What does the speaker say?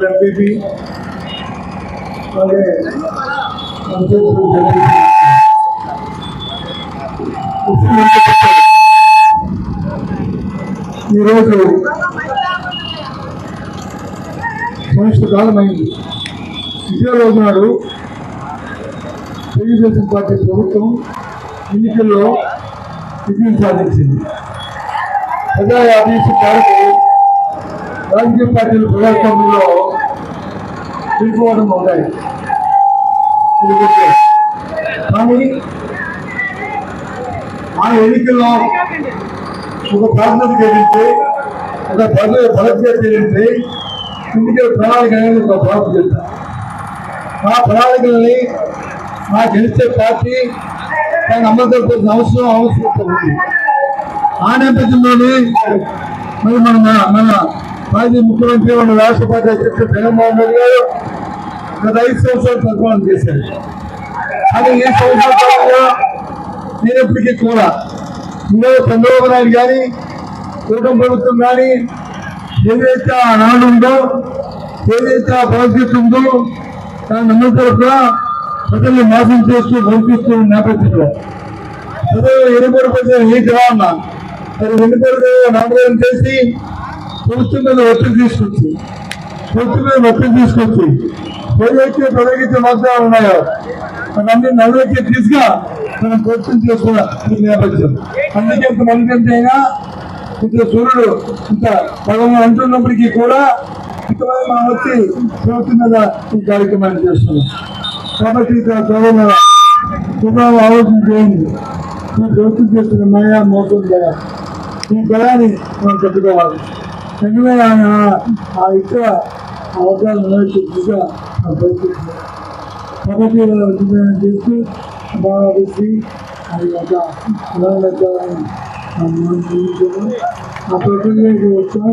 MPP అలాగే ఈరోజు సంవత్సర కాలమైంది. ఇదే రోజు నాడు తెలుగుదేశం పార్టీ ప్రభుత్వం ఎన్నికల్లో విజయం సాధించింది. ప్రజా ఆదేశం మేరకు రాజకీయ పార్టీల ప్రజాస్వామ్యంలో వెళ్ళిపోవడం ఉన్నాయి. కానీ ఆ ఎన్నికల్లో ఒక ప్రాంతానికి ఏంటంటే ఒక భద్రత ఏంటంటే ఎన్నికల ప్రణాళిక అనేది ఒక ప్రాముఖ్యత. ఆ ప్రణాళికలని ఆ గెలిచే పార్టీ దాన్ని అమలు జరపాల్సిన అవసరం ఉంది. ఆ నేపథ్యంలోనే మరి మన మాజీ ముఖ్యమంత్రి మన రాష్ట్ర పార్టీ అధ్యక్షుడు జగన్మోహన్ రెడ్డి గారు గత 5 సంవత్సరాలు పరిపాలన చేశారు. కానీ ఈ సంవత్సరాలుగా నేనప్పటికీ కూడా ఈరోజు చంద్రబాబు నాయుడు కానీ కూటమి ప్రభుత్వం కానీ ఏదైతే ఆ నాడు ఉందో ఏదైతే ఆ భవిష్యత్తు ఉందో దాన్ని నమ్మకూడక ప్రజల్ని మోసం చేస్తూ పంపిస్తూ నేపథ్యంలో ప్రజలు ఎన్నికలు నీకు రా అన్నా మరి ఎన్నికలు నామకరణం చేసి ప్రభుత్వం మీద ఒత్తిడి తీసుకొచ్చి ఏదైతే ప్రజలైతే వాగ్దానాలు ఉన్నాయో అవన్నీ నవ్వులైతే తీసుగా మనం ప్రభుత్వం చేసుకున్న ఈ నేపథ్యం. అందుకే ఇంత మంది అయినా ఇంత సూర్యుడు ఇంత పదవి అంటున్నప్పటికీ కూడా ఇంతమంది మనం వచ్చి ప్రభుత్వం మీద ఈ కార్యక్రమాన్ని చేస్తున్నాం. కాబట్టి త్వరగా ఆలోచన చేయండి. ఈ ప్రభుత్వం చేస్తున్న మాయా మోసం కదా ఈ బలాన్ని మనం కట్టుకోవాలి. ఎందుకంటే ఆ ఇతర అవసరాలు దిశగా పరిస్థితి కాబట్టి ఉద్యోగం చేసి బాగా వేసి అది ఒక ఆ ప్రజలకు వచ్చాం.